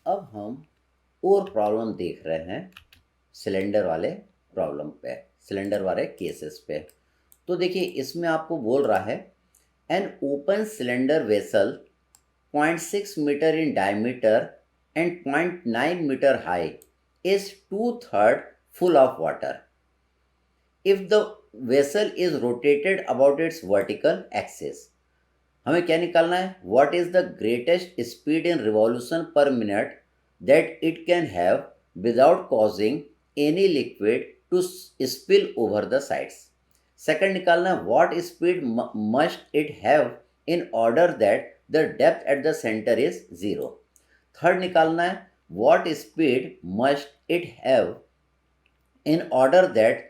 अब हम और प्रॉब्लम देख रहे हैं सिलेंडर वाले प्रॉब्लम पे, सिलेंडर वाले केसेस पे। तो देखिए इसमें आपको बोल रहा है an open cylinder vessel 0.6 metre in diameter and 0.9 metre high is 2/3 full of water if the vessel is rotated about its vertical axis। हमें क्या निकालना है? What is the greatest speed in revolution per minute that it can have without causing any liquid to spill over the sides. Second निकालना है what speed must it have in order that the depth at the centre is zero. Third निकालना है what speed must it have in order that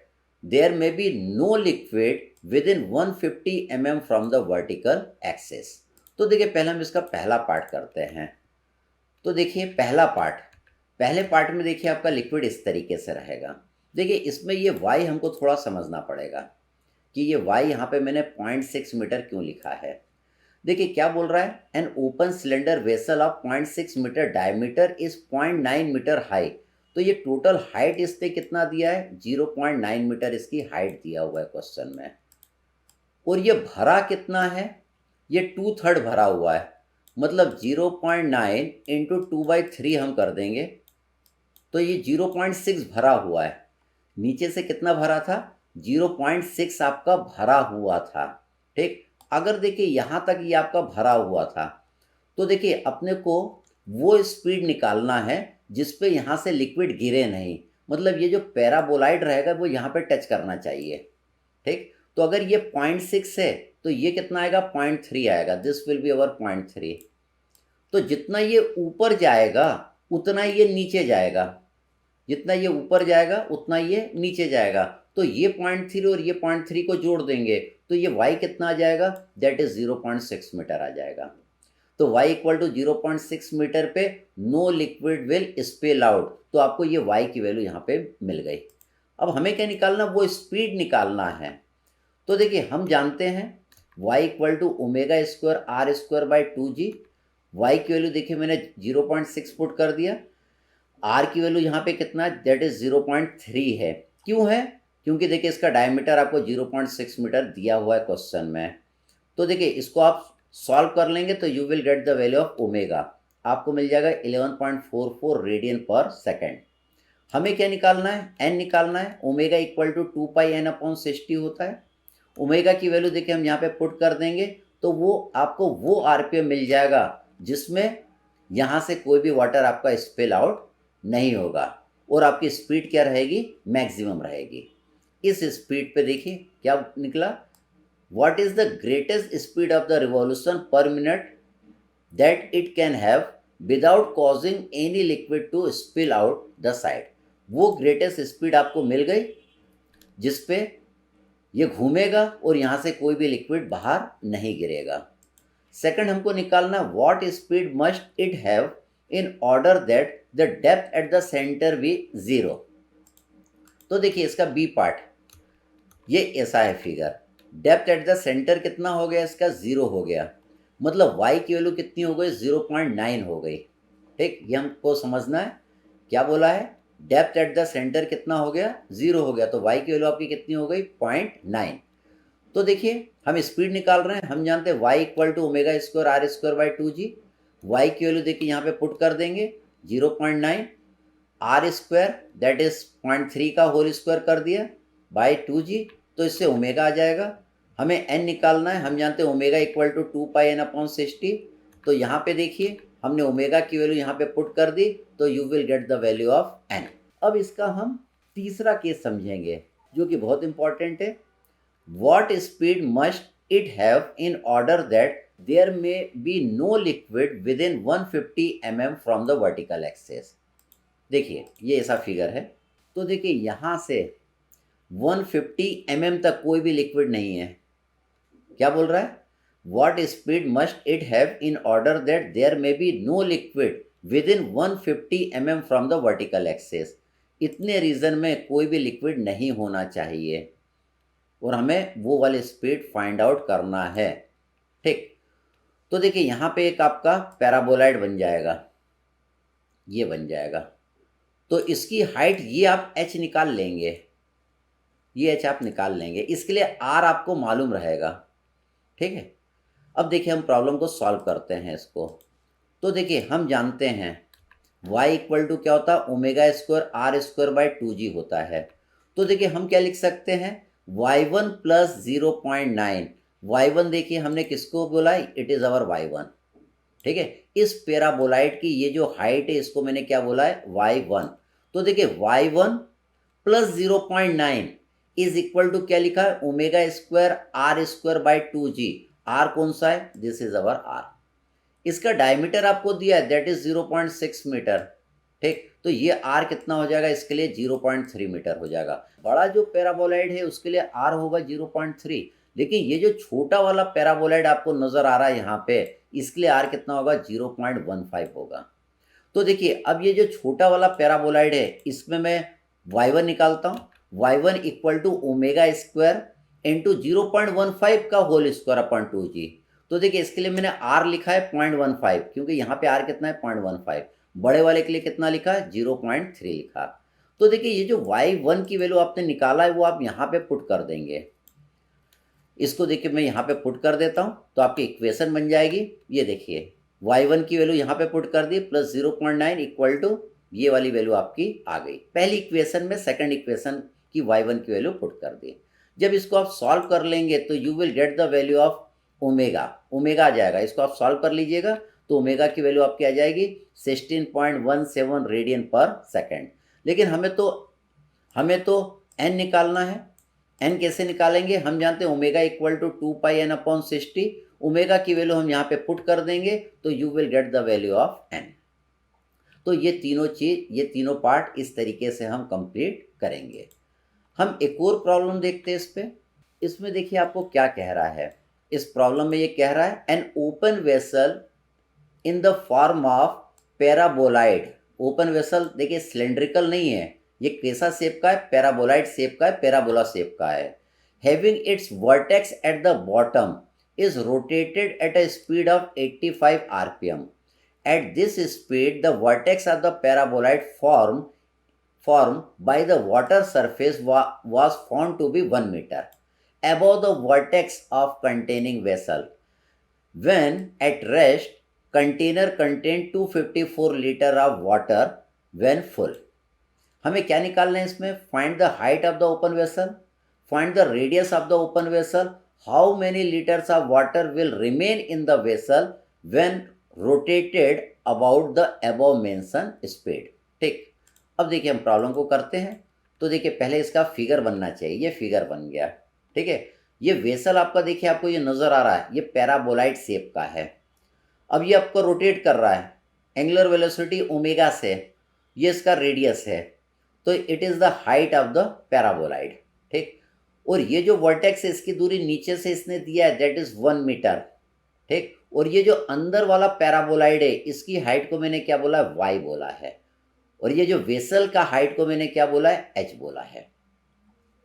there may be no liquid within 150 mm from the vertical axis। तो देखिए पहले हम इसका पहला part करते हैं। तो देखिए पहले पार्ट में देखिए आपका लिक्विड इस तरीके से रहेगा। देखिए इसमें ये y हमको थोड़ा समझना पड़ेगा कि ये y यहाँ पे मैंने 0.6 मीटर क्यों लिखा है। देखिए क्या बोल रहा है, an open cylinder vessel of 0.6 metre diameter is 0.9 metre high. तो ये टोटल हाइट इसने कितना दिया है? 0.9 मीटर इसकी हाइट दिया हुआ है क्वेश्चन में। और ये भरा कितना है? ये 2/3 भरा हुआ है, मतलब 0.9 इंटू 2/3 हम कर देंगे तो ये 0.6 भरा हुआ है। नीचे से कितना भरा था? 0.6 आपका भरा हुआ था। ठीक, अगर देखिए यहाँ तक ये आपका भरा हुआ था तो देखिए अपने को वो स्पीड निकालना है जिस पे यहाँ से लिक्विड गिरे नहीं, मतलब ये जो पैराबोलाइड रहेगा वो यहाँ पे टच करना चाहिए। ठीक, तो अगर ये 0.6 है तो ये कितना आएगा? 0.3 आएगा। This will be our 0.3। तो जितना ये ऊपर जाएगा उतना ये नीचे जाएगा, जितना ये ऊपर जाएगा उतना ये नीचे जाएगा। तो ये 0.3 और ये 0.3 को जोड़ देंगे तो ये y कितना आ जाएगा? दैट इज 0.6 मीटर आ जाएगा। तो y इक्वल टू 0.6 मीटर पे no liquid will spill out, तो आपको ये y की वैल्यू यहाँ पे मिल गई। अब हमें क्या निकालना? वो स्पीड निकालना है। तो देखिए हम जानते हैं y equal to omega square R square by 2g। y की वैल्यू देखिए मैंने 0.6 पुट कर दिया, आर की वैल्यू यहाँ पे कितना है? दैट इज 0.3 है। क्यों है? क्योंकि देखिए इसका डायमीटर आपको 0.6 मीटर दिया हुआ है क्वेश्चन में। तो देखिए इसको आप सॉल्व कर लेंगे तो you will get the value of omega, आपको मिल जाएगा 11.44 रेडियन पर सेकेंड। हमें क्या निकालना है? एन निकालना है। ओमेगा इक्वल टू 2πn/60 होता है। ओमेगा की वैल्यू देखिए हम यहाँ पे पुट कर देंगे तो वो आपको वो आरपीएम मिल जाएगा जिसमें यहाँ से कोई भी वाटर आपका स्पिल आउट नहीं होगा और आपकी स्पीड क्या रहेगी? मैक्सिमम रहेगी। इस स्पीड पे देखिए क्या निकला, what is the greatest speed of the revolution per minute that it can have without causing any liquid to spill out the side. वो ग्रेटेस्ट स्पीड आपको मिल गई जिसपे ये घूमेगा और यहाँ से कोई भी लिक्विड बाहर नहीं गिरेगा। सेकंड हमको निकालना what speed must it have in order that the depth at the centre be zero. तो देखिए इसका बी पार्ट ये ऐसा है figure, depth at the centre कितना हो गया? इसका 0 हो गया, मतलब y की वैल्यू कितनी हो गई? 0.9 हो गई। ठीक, ये हमको समझना है। क्या बोला है? डेप्थ एट द सेंटर कितना हो गया? 0 हो गया, तो y की वैल्यू आपकी कितनी हो गई? 0.9। तो देखिए हम स्पीड निकाल रहे हैं, हम जानते हैं y equal to omega square R square by 2g। y की वैल्यू देखिए यहाँ पे पुट कर देंगे 0.9, आर स्क्वायर दैट इज 0.3 का होल स्क्वायर कर दिया बाई 2g, तो इससे ओमेगा आ जाएगा। हमें n निकालना है, हम जानते हैं ओमेगा इक्वल टू 2πn/60। तो यहाँ पे देखिए हमने ओमेगा की वैल्यू यहाँ पे पुट कर दी तो you will get the value of n। अब इसका हम तीसरा केस समझेंगे जो कि बहुत इंपॉर्टेंट है। What speed must it have in order that there may be no liquid within 150 mm from the vertical axis। देखिए ये ऐसा फिगर है, तो देखिए यहाँ से 150 mm तक कोई भी लिक्विड नहीं है। क्या बोल रहा है? What speed must it have in order that there may be no liquid within 150 mm from the vertical axis। इतने रीजन में कोई भी लिक्विड नहीं होना चाहिए और हमें वो वाली स्पीड फाइंड आउट करना है। ठीक, तो देखिए यहाँ पे एक आपका पैराबोलाइड बन जाएगा। ये बन जाएगा। तो इसकी हाइट ये आप h निकाल लेंगे, ये h आप निकाल लेंगे, इसके लिए r आपको मालूम रहेगा। ठीक है, अब देखिए हम प्रॉब्लम को सॉल्व करते हैं इसको। तो देखिए हम जानते हैं y इक्वल टू क्या होता है, omega square R square by 2g होता है। तो देखिए हम क्या लिख सकते हैं, y1 प्लस 0.9, y1 देखिए हमने किसको बोला, इट इज़ अवर y1। ठीक है, इस पैराबोलाइड की ये जो हाइट है इसको मैंने क्या बोला है, y1। तो देखिए y1 plus 0.9 is equal to क्या लिखा है, omega square R square by 2g। R कौन सा है, दिस इज अवर आर। इसका डायमीटर आपको दिया है, दैट इज 0.6 मीटर। ठीक, तो ये आर कितना हो जाएगा, इसके लिए 0.3 मीटर हो जाएगा। बड़ा जो पैराबोलाइड है उसके लिए आर होगा 0.3, लेकिन ये जो छोटा वाला पैराबोलाइड आपको नजर आ रहा है यहाँ पे, इसके लिए आर कितना होगा, 0.15 होगा। तो देखिए अब ये जो छोटा वाला पैराबोलाइड है इसमें मैं y1 निकालता हूँ, y1 equal to omega square into 0.15 का होल स्क्वायर अपॉन 2g। तो देखिए इसके लिए मैंने r लिखा है 0.15, क्योंकि यहाँ पे r कितना है, 0.15। बड़े वाले के लिए कितना लिखा है, 0.3 लिखा। तो देखिए ये जो y1 की वैल्यू आपने निकाला है वो आप यहाँ पे पुट कर देंगे। इसको देखिए मैं यहाँ पे पुट कर देता हूँ तो आपकी इक्वेशन बन जाएगी। ये देखिए y1 की वैल्यू यहाँ पे पुट कर दी, प्लस 0.9 इक्वल टू ये वाली वैल्यू आपकी आ गई पहली इक्वेशन में, सेकंड इक्वेशन की y1 की वैल्यू पुट कर दी। जब इसको आप सॉल्व कर लेंगे तो you will get the value of omega, omega आ जाएगा। इसको आप सॉल्व कर लीजिएगा तो ओमेगा की वैल्यू आपकी आ जाएगी 16.17 रेडियन पर सेकेंड। लेकिन हमें तो n निकालना है। n कैसे निकालेंगे, हम जानते हैं omega equal to 2 pi n upon 60। ओमेगा की वैल्यू हम यहाँ पे पुट कर देंगे तो you will get the value of n। तो ये तीनों चीज, ये तीनों पार्ट इस तरीके से हम कंप्लीट करेंगे। हम एक और प्रॉब्लम देखते हैं इस पे। इसमें देखिए आपको क्या कह रहा है, इस प्रॉब्लम में ये कह रहा है an open vessel in the form of paraboloid. Open vessel देखिए सिलेंड्रिकल नहीं है, ये कैसा शेप का है, पैराबोलाइड शेप का है, पैराबोला शेप का है। Having its vertex at the bottom is rotated at a speed of 85 rpm. At this speed, the vertex of the paraboloid formed by the water surface was found to be 1 meter above the vertex of containing vessel. When at rest, container contained 254 liter of water when full. हमें क्या निकालना है इसमें, find the height of the open vessel, find the radius of the open vessel, how many litres of water will remain in the vessel when rotated about the above mention speed. ठीक, अब देखिए हम problem को करते हैं। तो देखिए पहले इसका फिगर बनना चाहिए, ये फिगर बन गया। ठीक है, ये वेसल आपका देखिए आपको ये नज़र आ रहा है, ये पैराबोलाइड शेप का है। अब ये आपको रोटेट कर रहा है, एंगुलर वेलोसिटी ओमेगा से, ये इसका रेडियस है, तो it is the height of the paraboloid. ठीक, और ये जो वर्टेक्स है इसकी दूरी नीचे से इसने दिया है, दैट इज़ 1 मीटर। ठीक, और ये जो अंदर वाला पैराबोलाइड है इसकी हाइट को मैंने क्या बोला है, y बोला है, और ये जो वेसल का हाइट को मैंने क्या बोला है, h बोला है।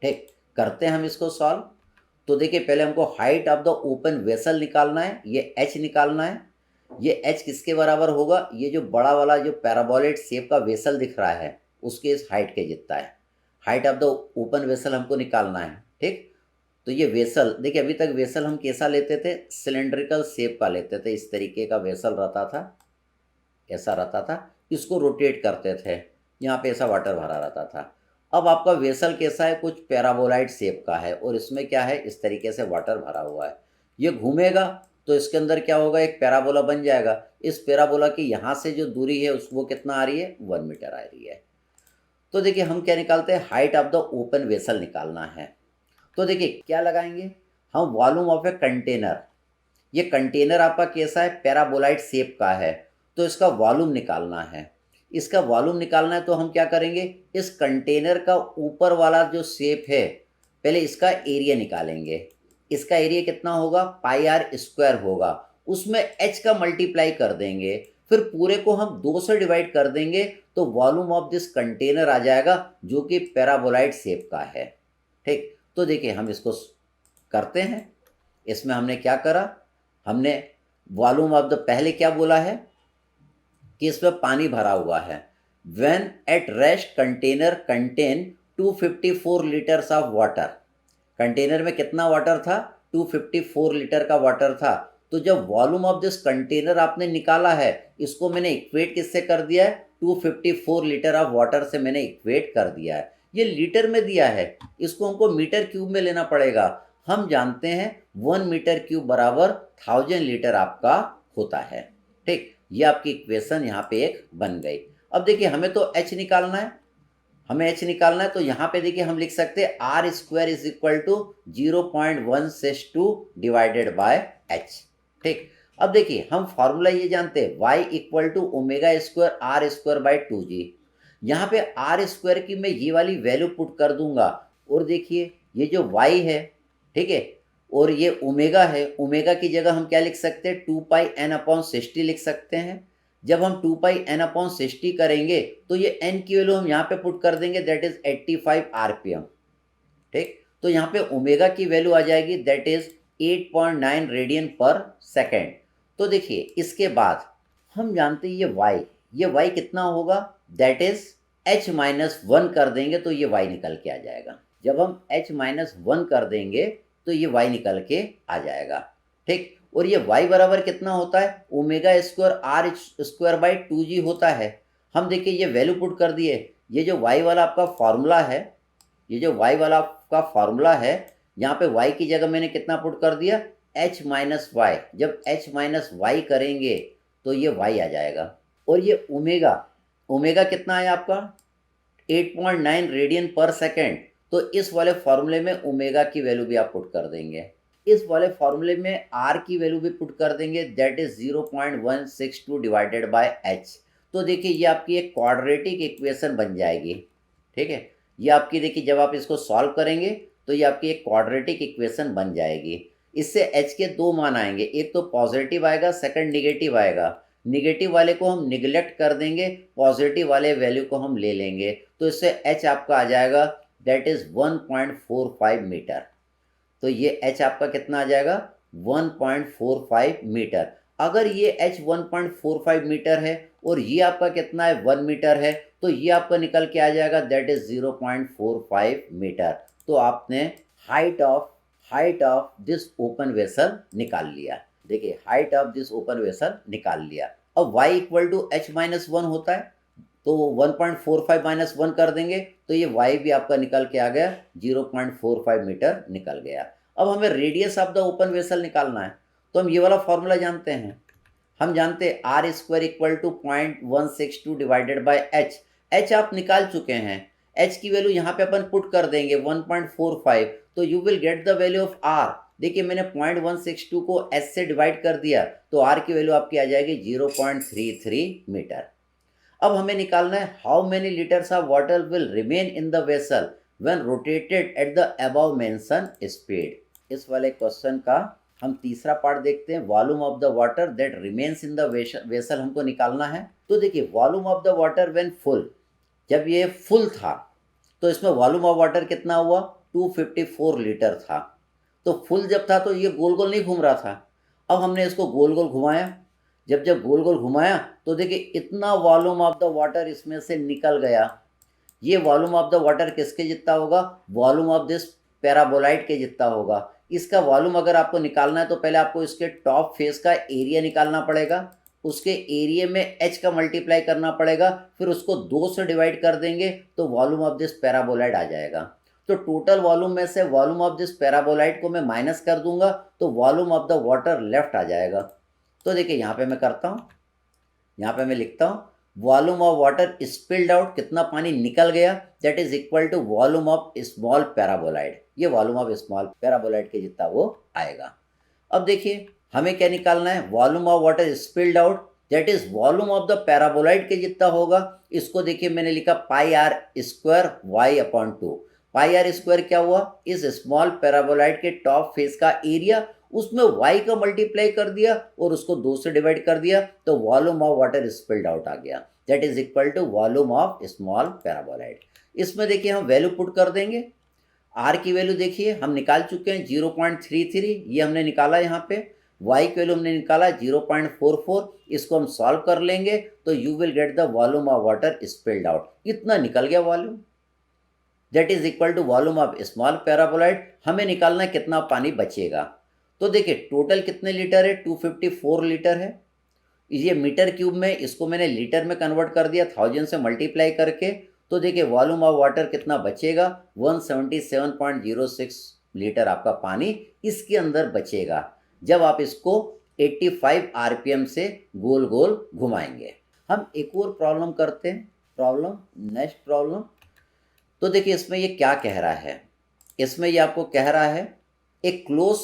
ठीक, करते हैं हम इसको सॉल्व। तो देखिए पहले हमको height of the open vessel निकालना है, ये h निकालना है। ये h किसके बराबर होगा, ये जो बड़ा वाला जो पैराबोलाइड शेप का वेसल दिख रहा है उसके इस हाइट के जितना है। Height of the open vessel हमको निकालना है। ठीक, तो ये वेसल देखिए, अभी तक वेसल हम कैसा लेते थे, सिलेंड्रिकल शेप का लेते थे, इस तरीके का वेसल रहता था, ऐसा रहता था, इसको रोटेट करते थे, यहाँ पे ऐसा वाटर भरा रहता था। अब आपका वेसल कैसा है, कुछ पैराबोलाइड शेप का है और इसमें क्या है, इस तरीके से वाटर भरा हुआ है। ये घूमेगा तो इसके अंदर क्या होगा, एक पैराबोला बन जाएगा। इस पैराबोला की यहाँ से जो दूरी है वो कितना आ रही है, 1 मीटर आ रही है। तो देखिए हम क्या निकालते हैं, height of the open vessel निकालना है। तो देखिए क्या लगाएंगे हम, वॉल्यूम ऑफ ए कंटेनर। ये कंटेनर आपका कैसा है, पैराबोलाइड शेप का है, तो इसका वॉल्यूम निकालना है। इसका वॉल्यूम निकालना है तो हम क्या करेंगे, इस कंटेनर का ऊपर वाला जो शेप है पहले इसका एरिया निकालेंगे। इसका एरिया कितना होगा, पाई आर स्क्वायर होगा, उसमें h का मल्टीप्लाई कर देंगे, फिर पूरे को हम 2 से डिवाइड कर देंगे तो वॉल्यूम ऑफ दिस कंटेनर आ जाएगा जो कि पैराबोलाइड शेप का है। ठीक, तो देखिए हम इसको करते हैं। इसमें हमने क्या करा, हमने वॉल्यूम ऑफ द पहले क्या बोला है, कि इसमें पानी भरा हुआ है। When at rest container contain 254 litres of water, container में कितना वाटर था, 254 लीटर का वाटर था। तो जब वॉल्यूम ऑफ दिस कंटेनर आपने निकाला है, इसको मैंने इक्वेट किससे कर दिया है, 254 लीटर ऑफ वाटर से मैंने इक्वेट कर दिया है। ये लीटर में दिया है, इसको हमको मीटर क्यूब में लेना पड़ेगा। हम जानते हैं 1 मीटर क्यूब बराबर 1000 लीटर आपका होता है। ठीक, ये आपकी इक्वेशन यहाँ पे एक बन गई। अब देखिए हमें तो एच निकालना है, तो यहाँ पे देखिए हम लिख सकते हैं R square is equal to 0.162 divided by H. ठीक, अब देखिए हम फॉर्मूला ये जानते हैं y equal to omega square R square by 2g। यहाँ पे आर स्क्वायर की मैं ये वाली वैल्यू पुट कर दूंगा, और देखिए ये जो y है, ठीक है, और ये ओमेगा है, ओमेगा की जगह हम क्या लिख सकते हैं, 2πn/60 लिख सकते हैं। जब हम 2πn/60 करेंगे तो ये n की वैल्यू हम यहाँ पे पुट कर देंगे, दैट इज 85 RPM। ठीक, तो यहाँ पे ओमेगा की वैल्यू आ जाएगी, दैट इज 8.9 रेडियन पर सेकेंड। तो देखिए इसके बाद हम जानते हैं ये y कितना होगा, दैट इज h-1 कर देंगे तो ये y निकल के आ जाएगा। जब हम h-1 कर देंगे तो ये y निकल के आ जाएगा। ठीक, और ये y बराबर कितना होता है, omega square R square by 2g होता है। हम देखिए ये वैल्यू पुट कर दिए। ये जो y वाला आपका फॉर्मूला है, यहाँ पे y की जगह मैंने कितना पुट कर दिया, h-y। जब h-y करेंगे तो ये y आ जाएगा। और ये ओमेगा कितना है आपका, 8.9 रेडियन पर सेकेंड। तो इस वाले फॉर्मूले में ओमेगा की वैल्यू भी आप पुट कर देंगे, इस वाले फॉर्मूले में आर की वैल्यू भी पुट कर देंगे, that is 0.162 divided by H. तो देखिए ये आपकी एक क्वाड्रेटिक इक्वेशन बन जाएगी। ठीक है, ये आपकी देखिए जब आप इसको सॉल्व करेंगे तो ये आपकी एक क्वाड्रेटिक इक्वेशन बन जाएगी। इससे एच के दो मान आएंगे, एक तो पॉजिटिव आएगा, सेकंड निगेटिव आएगा। निगेटिव वाले को हम निगलेक्ट कर देंगे, पॉजिटिव वाले वैल्यू को हम ले लेंगे, तो इससे एच आपका आ जाएगा, दैट इज 1.45 मीटर। तो ये h आपका कितना आ जाएगा, 1.45 मीटर। अगर ये h 1.45 मीटर है और ये आपका कितना है, 1 मीटर है, तो ये आपका निकल के आ जाएगा, दैट इज 0.45 मीटर। तो आपने height of this open vessel निकाल लिया। देखिए height of this open vessel निकाल लिया। अब y इक्वल टू h-1 होता है, तो 1.45 माइनस 1 कर देंगे तो ये y भी आपका निकल के आ गया, 0.45 मीटर निकल गया। अब हमें radius of the open vessel निकालना है, तो हम ये वाला फॉर्मूला जानते हैं। हम जानते हैं R square equal to 0.162 divided by H. H आप निकाल चुके हैं, एच की वैल्यू यहाँ पे अपन पुट कर देंगे 1.45, तो you will get the value of R. देखिए मैंने 0.162 को एच से डिवाइड कर दिया, तो आर की वैल्यू आपकी आ जाएगी 0.33 मीटर। अब हमें निकालना है how many litres of water will remain in the vessel when rotated at the above mention speed. इस वाले क्वेश्चन का हम तीसरा पार्ट देखते हैं, volume of the water that remains in the vessel हमको निकालना है। तो देखिए volume of the water when full, जब ये फुल था तो इसमें वॉल्यूम ऑफ वाटर कितना हुआ, 254 लीटर था। तो फुल जब था तो ये गोल गोल नहीं घूम रहा था। अब हमने इसको गोल गोल घुमाया, जब गोल गोल घुमाया तो देखिए इतना वॉल्यूम ऑफ द वाटर इसमें से निकल गया। ये वॉल्यूम ऑफ द वाटर किसके जितना होगा, वॉल्यूम ऑफ दिस पैराबोलाइड के जितना होगा। इसका वॉल्यूम अगर आपको निकालना है तो पहले आपको इसके टॉप फेस का एरिया निकालना पड़ेगा, उसके एरिया में h का मल्टीप्लाई करना पड़ेगा, फिर उसको 2 से डिवाइड कर देंगे तो वॉल्यूम ऑफ दिस पैराबोलाइड आ जाएगा। तो टोटल वॉल्यूम में से वॉल्यूम ऑफ दिस पैराबोलाइड को मैं माइनस कर दूंगा तो volume of the water left आ जाएगा। तो देखिए यहाँ पे मैं करता हूँ, यहाँ पे मैं लिखता हूँ volume of water spilled out, कितना पानी निकल गया, that is equal to volume of small paraboloid. ये वॉल्यूम ऑफ स्मॉल पैराबोलाइड के जितना वो आएगा। अब देखिए हमें क्या निकालना है, volume of water spilled out that is volume of the paraboloid के जितना होगा। इसको देखिए मैंने लिखा pi are square y/2। Pi are square क्या हुआ, इस स्मॉल पैराबोलाइड के टॉप फेस का एरिया, उसमें y का मल्टीप्लाई कर दिया और उसको 2 से डिवाइड कर दिया तो volume of water spilled out आ गया, that is equal to volume of small paraboloid. इसमें देखिए हम वैल्यू पुट कर देंगे। आर की वैल्यू देखिए हम निकाल चुके हैं 0.33, ये हमने निकाला यहाँ पे। वाई की वैल्यू हमने निकाला 0.44, इसको हम सॉल्व कर लेंगे तो you will get the volume of water spilled out, इतना निकल गया volume, that is equal to volume of small paraboloid. हमें निकालना है कितना पानी बचेगा। तो देखिए टोटल कितने लीटर है, 254 लीटर है। ये मीटर क्यूब में, इसको मैंने लीटर में कन्वर्ट कर दिया 1000 से मल्टीप्लाई करके। तो देखिए वॉल्यूम ऑफ वाटर कितना बचेगा, 177.06 लीटर आपका पानी इसके अंदर बचेगा जब आप इसको 85 आरपीएम से गोल गोल घुमाएंगे। हम एक और प्रॉब्लम करते हैं, नेक्स्ट प्रॉब्लम। तो देखिए इसमें ये क्या कह रहा है, इसमें ये आपको कह रहा है a closed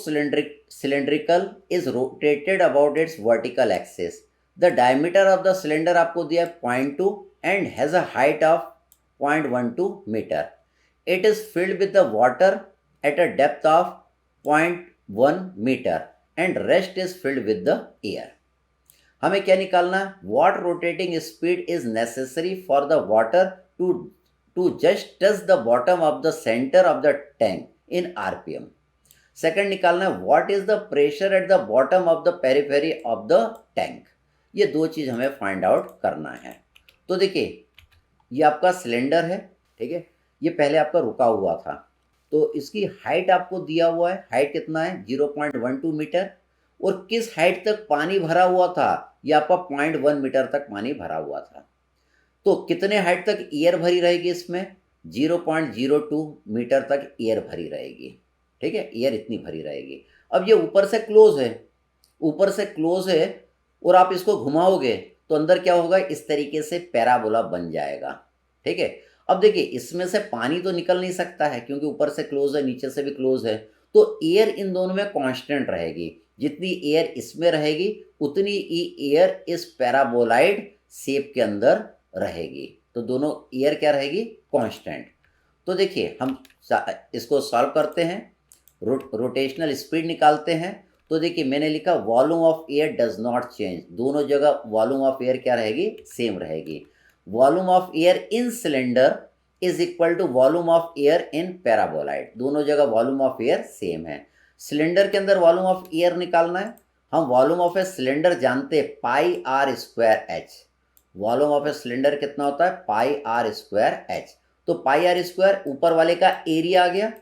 cylindrical is rotated about its vertical axis, the diameter of the cylinder आपको दिया है 0.2 and has a height of 0.12 metre. It is filled with the water at a depth of 0.1 metre and rest is filled with the air. हमें क्या निकालना है, what rotating speed is necessary for the water to just touch the bottom of the centre of the tank in RPM. Second निकालना है what is the pressure at the bottom of the periphery of the tank. ये दो चीज़ हमें find out करना है। तो देखिए ये आपका सिलेंडर है, ठीक है, ये पहले आपका रुका हुआ था, तो इसकी हाइट आपको दिया हुआ है, हाइट कितना है 0.12 मीटर, और किस हाइट तक पानी भरा हुआ था, ये आपका 0.1 मीटर तक पानी भरा हुआ था। तो कितने हाइट तक एयर भरी रहेगी इसमें, 0.02 मीटर तक एयर भरी रहेगी, ठीक है, एयर इतनी भरी रहेगी। अब ये ऊपर से क्लोज है, ऊपर से क्लोज है, और आप इसको घुमाओगे तो अंदर क्या होगा, इस तरीके से पैराबोला बन जाएगा, ठीक है। अब देखिए इसमें से पानी तो निकल नहीं सकता है क्योंकि ऊपर से क्लोज है, नीचे से भी क्लोज है, तो एयर इन दोनों में कांस्टेंट रहेगी। जितनी एयर इसमें रहेगी उतनी ही एयर इस पैराबोलाइड शेप के अंदर रहेगी, तो दोनों एयर क्या रहेगी, कांस्टेंट। तो देखिए हम इसको सॉल्व करते हैं, रोटेशनल स्पीड निकालते हैं। तो देखिए मैंने लिखा volume of air does not change, दोनों जगह वॉल्यूम ऑफ एयर क्या रहेगी, सेम रहेगी। Volume of air in cylinder is equal to volume of air in paraboloid, दोनों जगह वॉल्यूम ऑफ एयर सेम है। सिलेंडर के अंदर वॉल्यूम ऑफ एयर निकालना है, हम वॉल्यूम ऑफ ए सिलेंडर जानते हैं pi are square h. Volume of a cylinder कितना होता है, पाई आर स्क्वायर एच। तो पाई आर स्क्वायर ऊपर वाले का एरिया आ गया,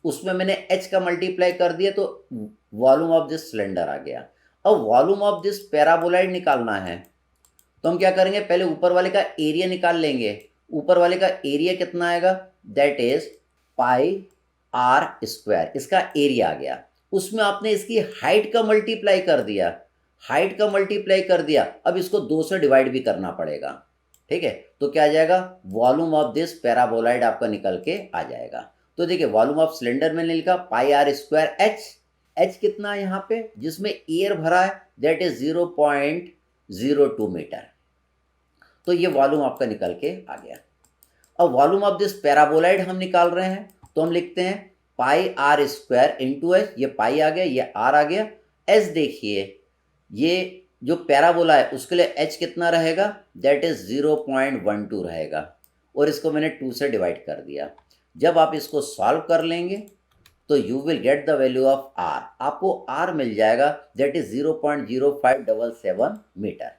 उसमें मैंने एच का मल्टीप्लाई कर दिया तो वॉल्यूम ऑफ दिस सिलेंडर आ गया। अब वॉल्यूम ऑफ दिस पैराबोलाइड निकालना है, तो हम क्या करेंगे, पहले ऊपर वाले का एरिया निकाल लेंगे। ऊपर वाले का एरिया कितना आएगा, that is pi are square, इसका एरिया आ गया। उसमें आपने इसकी हाइट का मल्टीप्लाई कर दिया, हाइट का मल्टीप्लाई कर दिया, अब इसको 2 से डिवाइड भी करना पड़ेगा, ठीक है। तो क्या आ जाएगा, वॉल्यूम ऑफ दिस पैराबोलाइड आपका निकल के आ जाएगा। तो देखिए वॉल्यूम ऑफ सिलेंडर में लिखा pi are square H, H कितना है यहाँ पे, जिसमें एयर भरा है, दैट इज 0.02 मीटर। तो ये वॉल्यूम आपका निकल के आ गया। अब वॉल्यूम ऑफ दिस पैराबोलाइड हम निकाल रहे हैं, तो हम लिखते हैं pi are square into H, ये पाई आ गया, ये आर आ गया। एच देखिए ये जो पैराबोला है उसके लिए एच कितना रहेगा, दैट इज 0.12 रहेगा, और इसको मैंने 2 से डिवाइड कर दिया। जब आप इसको सॉल्व कर लेंगे तो you will get the value of R, आपको आर मिल जाएगा, दैट इज 0.0577 मीटर।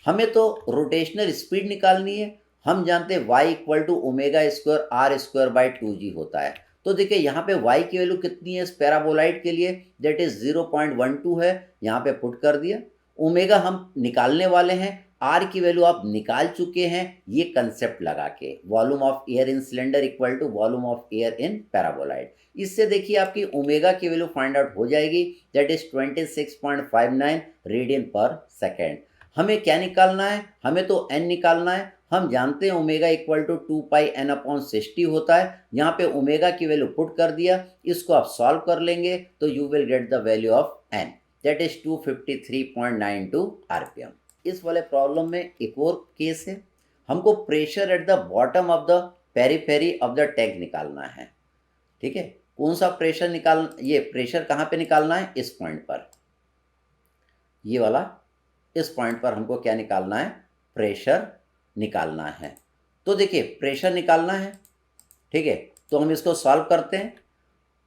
हमें तो रोटेशनल स्पीड निकालनी है, हम जानते हैं y equal to omega square R square by 2g होता है। तो देखिए यहाँ पे y की वैल्यू कितनी है इस पैराबोलाइड के लिए, दैट इज 0.12 है, यहाँ पे पुट कर दिया। ओमेगा हम निकालने वाले हैं, आर की वैल्यू आप निकाल चुके हैं, ये कंसेप्ट लगा के volume of air in cylinder equal to volume of air in paraboloid. इससे देखिए आपकी ओमेगा की वैल्यू फाइंड आउट हो जाएगी, दैट इज 26.59 रेडियन पर सेकेंड। हमें क्या निकालना है, हमें तो n निकालना है। हम जानते हैं omega equal to 2 pi n upon 60 होता है, यहाँ पे ओमेगा की वैल्यू पुट कर दिया, इसको आप सॉल्व कर लेंगे तो you will get the value of n, that is 253.92 RPM. इस वाले प्रॉब्लम में एक और केस है, हमको pressure at the bottom of the periphery of the tank निकालना है, ठीक है। कौन सा प्रेशर निकाल, ये प्रेशर कहाँ पे निकालना है, इस पॉइंट पर, ये वाला, इस पॉइंट पर हमको क्या निकालना है, प्रेशर निकालना है। तो देखिए प्रेशर निकालना है, ठीक है, तो हम इसको सॉल्व करते हैं।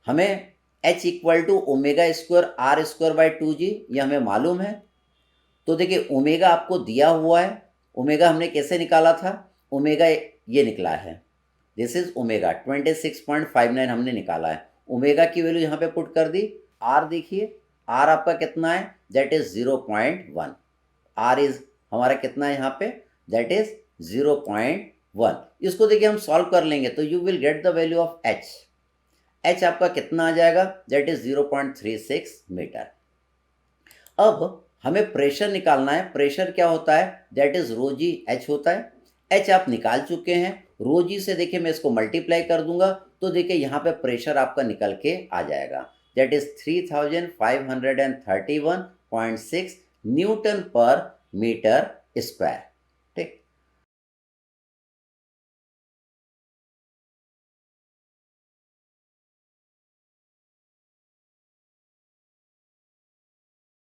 हमें H equal to omega square R square by 2g, ये हमें मालूम है। तो देखिए ओमेगा आपको दिया हुआ है, ओमेगा हमने कैसे निकाला था, ओमेगा ये निकला है, दिस इज ओमेगा 26.59 हमने निकाला है। ओमेगा की वैल्यू यहाँ पे पुट कर दी। आर देखिए, आर आपका कितना है, दैट इज 0.1। आर इज हमारा कितना है यहाँ पे, दैट इज 0.1। इसको देखिए हम सॉल्व कर लेंगे तो you will get the value of H. H आपका कितना आ जाएगा, दैट इज 0.36 मीटर। अब हमें प्रेशर निकालना है। प्रेशर क्या होता है, that is rho G H होता है। एच आप निकाल चुके हैं, रो जी से देखिए मैं इसको मल्टीप्लाई कर दूंगा तो देखिए यहाँ पे प्रेशर आपका निकल के आ जाएगा, दैट इज 3531.6 न्यूटन पर मीटर स्क्वायर। ठीक,